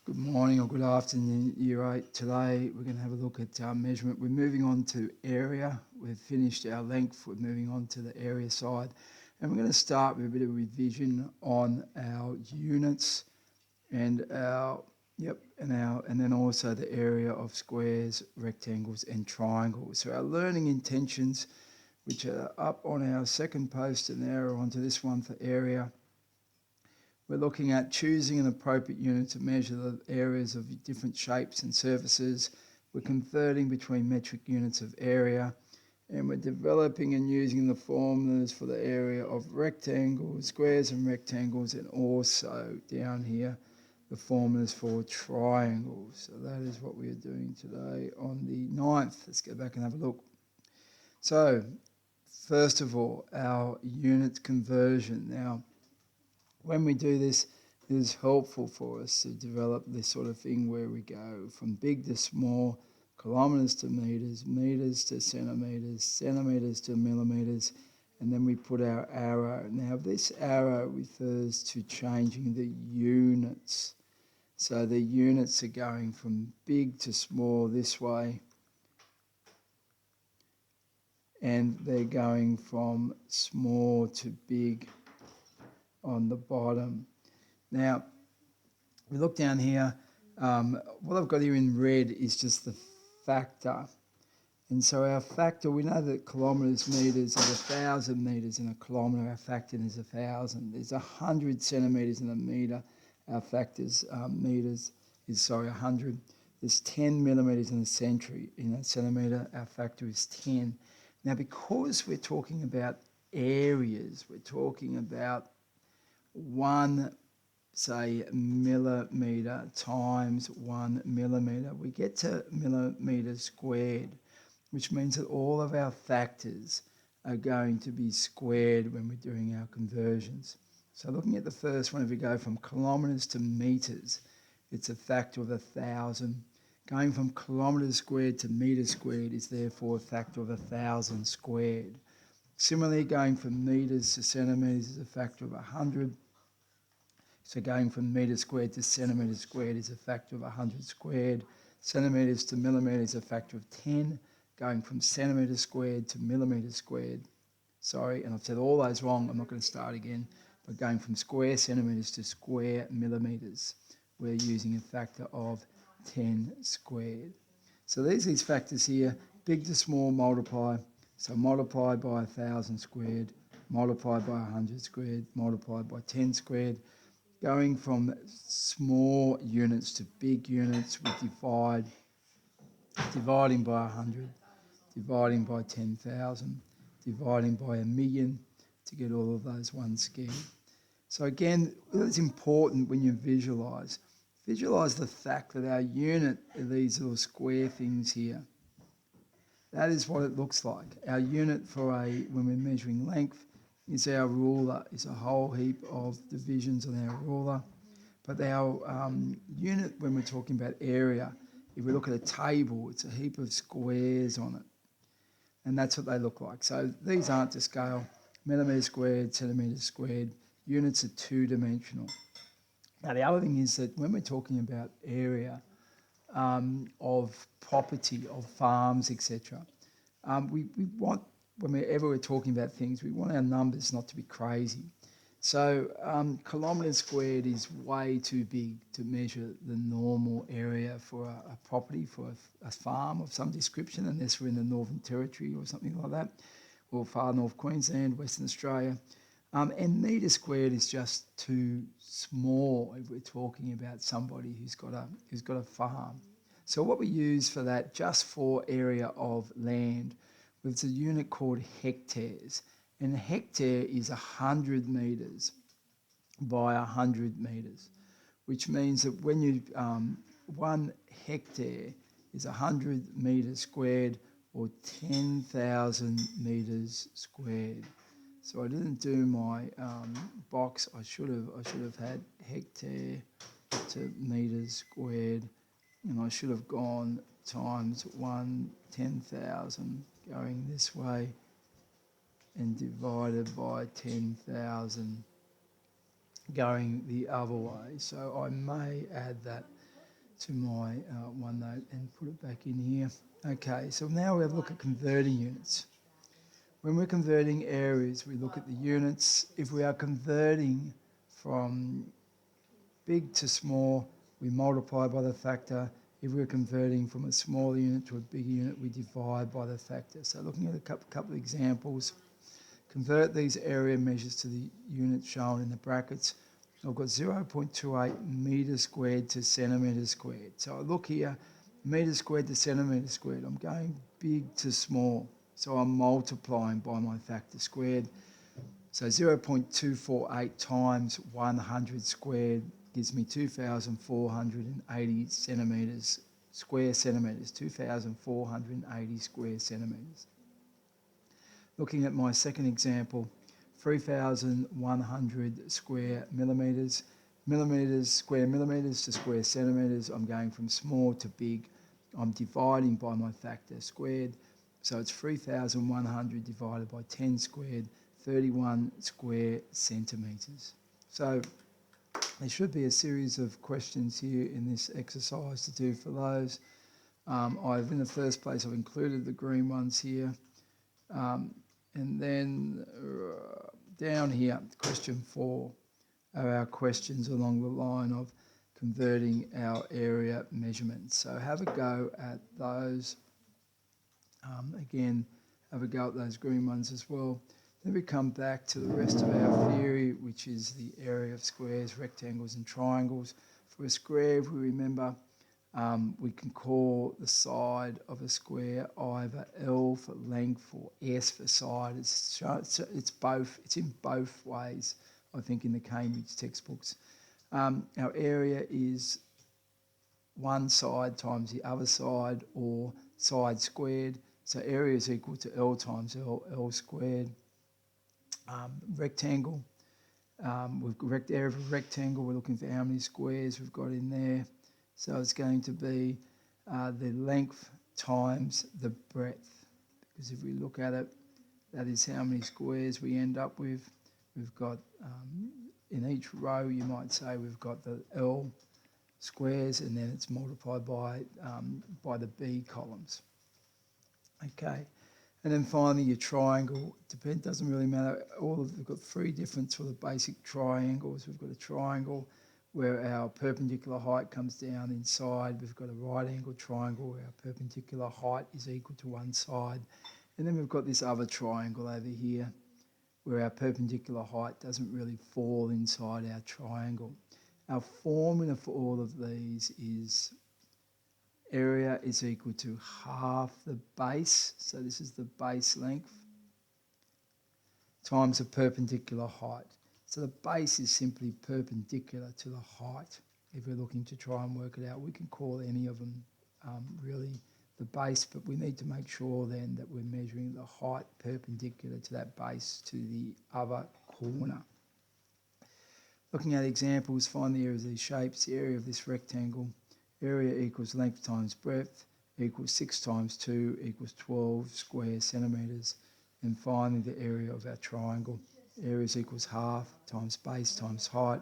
Good morning or good afternoon, Year 8. Today we're going to have a look at measurement. We're moving on to area. We've finished our length. We're moving on to the area side. And we're going to start with a bit of revision on our units and and then also the area of squares, rectangles and triangles. So our learning intentions, which are up on our second post and arrow onto this one for area. We're looking at choosing an appropriate unit to measure the areas of different shapes and surfaces. We're converting between metric units of area, and we're developing and using the formulas for the area of rectangles, squares and rectangles, and also down here the formulas for triangles. So that is what we are doing today on the 9th. Let's go back and have a look. So first of all, our unit conversion. Now, when we do this, it is helpful for us to develop this sort of thing where we go from big to small, kilometres to metres, metres to centimetres, centimetres to millimetres, and then we put our arrow. Now this arrow refers to changing the units. So the units are going from big to small this way, and they're going from small to big on the bottom. Now, we look down here, what I've got here in red is just the factor. And so our factor, we know that kilometres, metres is 1,000 metres in a kilometre. Our factor is 1,000. There's 100 centimetres in a metre. Our factor's metres is 100. There's 10 millimetres in a centimetre. Our factor is 10. Now, because we're talking about areas, we're talking about 1, say, millimetre times 1 millimetre, we get to millimetres squared, which means that all of our factors are going to be squared when we're doing our conversions. So looking at the first one, if we go from kilometres to metres, it's a factor of 1,000. Going from kilometres squared to metres squared is therefore a factor of 1,000 squared. Similarly, going from metres to centimetres is a factor of 100. So going from metre squared to centimetre squared is a factor of 100 squared. Centimetres to millimetres is a factor of 10. Going from centimetre squared to millimetre squared. Sorry, and I've said all those wrong. I'm not going to start again. But going from square centimetres to square millimetres, we're using a factor of 10 squared. So there's these factors here. Big to small multiply. So multiplied by 1,000 squared, multiplied by 100 squared, multiplied by 10 squared. Going from small units to big units, we divide, dividing by 100, dividing by 10,000, dividing by 1,000,000 to get all of those one squared. So again, it's important when you visualise. Visualise the fact that our unit are these little square things here. That is what it looks like. Our unit when we're measuring length, is our ruler, is a whole heap of divisions on our ruler. But our unit, when we're talking about area, if we look at a table, it's a heap of squares on it. And that's what they look like. So these aren't to scale. Millimetres squared, centimetres squared. Units are two-dimensional. Now, the other thing is that when we're talking about area of property, of farms, etc., we want, whenever we're talking about things, we want our numbers not to be crazy. So kilometres squared is way too big to measure the normal area for a property, for a farm of some description, unless we're in the Northern Territory or something like that, or far north Queensland, Western Australia. And metre squared is just too small if we're talking about somebody who's got a farm. So what we use for that, just for area of land, it's a unit called hectares, and a hectare is 100 metres by 100 metres, which means that when you 1 hectare is 100 metres squared or 10,000 metres squared. So I didn't do my box. I should have had hectare to metres squared, and I should have gone times 1 10,000 going this way and divided by 10,000 going the other way. So I may add that to my OneNote and put it back in here. Okay, so now we have a look at converting units. When we're converting areas, we look at the units. If we are converting from big to small, we multiply by the factor. If we're converting from a small unit to a big unit, we divide by the factor. So looking at a couple of examples, convert these area measures to the units shown in the brackets. I've got 0.28 metres squared to centimetres squared. So I look here, metres squared to centimetres squared. I'm going big to small. So I'm multiplying by my factor squared. So 0.248 times 100 squared gives me 2,480 centimetres, square centimetres, 2,480 square centimetres. Looking at my second example, 3,100 square millimetres, square millimetres to square centimetres. I'm going from small to big. I'm dividing by my factor squared. So it's 3,100 divided by 10 squared, 31 square centimetres. So there should be a series of questions here in this exercise to do for those. In the first place, I've included the green ones here. And then down here, question 4 are our questions along the line of converting our area measurements. So have a go at those. Again, have a go at those green ones as well. Then we come back to the rest of our theory, which is the area of squares, rectangles and triangles. For a square, if we remember, we can call the side of a square either L for length or S for side. It's both. It's in both ways, I think, in the Cambridge textbooks. Our area is one side times the other side, or side squared. So area is equal to L times L squared. Rectangle. We've got area of a rectangle. We're looking for how many squares we've got in there. So it's going to be the length times the breadth. Because if we look at it, that is how many squares we end up with. We've got, in each row, you might say we've got the L squares, and then it's multiplied by the B columns. Okay, and then finally your triangle. Doesn't really matter. We've got 3 different sort of basic triangles. We've got a triangle where our perpendicular height comes down inside. We've got a right angle triangle where our perpendicular height is equal to one side. And then we've got this other triangle over here where our perpendicular height doesn't really fall inside our triangle. Our formula for all of these is area is equal to half the base, so this is the base length, times the perpendicular height. So the base is simply perpendicular to the height. If we're looking to try and work it out, we can call any of them really the base, but we need to make sure then that we're measuring the height perpendicular to that base to the other corner. Looking at examples, find the area of these shapes. The area of this rectangle, area equals length times breadth, equals 6 times 2 equals 12 square centimetres. And finally the area of our triangle. Area is equals half times base times height,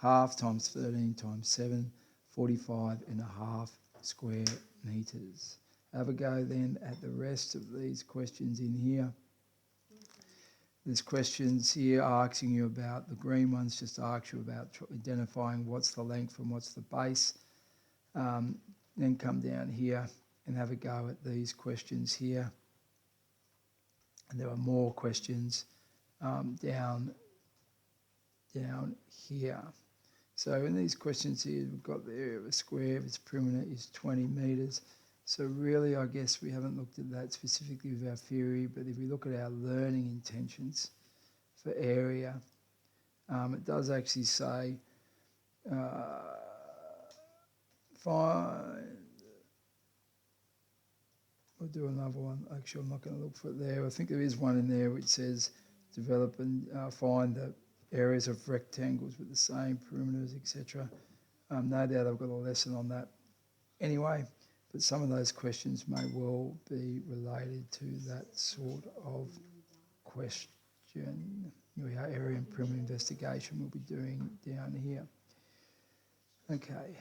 half times 13 times 7, 45.5 square metres. Have a go then at the rest of these questions in here. There's questions here asking you about, the green ones just ask you about identifying what's the length and what's the base. Then come down here and have a go at these questions here. And there are more questions down here. So in these questions here, we've got the area of a square, if its perimeter is 20 metres. So really, I guess we haven't looked at that specifically with our theory, but if we look at our learning intentions for area, it does actually say, find, we'll do another one. Actually, I'm not going to look for it there. I think there is one in there which says develop and find the areas of rectangles with the same perimeters, etc. No doubt I've got a lesson on that anyway, but some of those questions may well be related to that sort of question. Our area and perimeter investigation we'll be doing down here. Okay.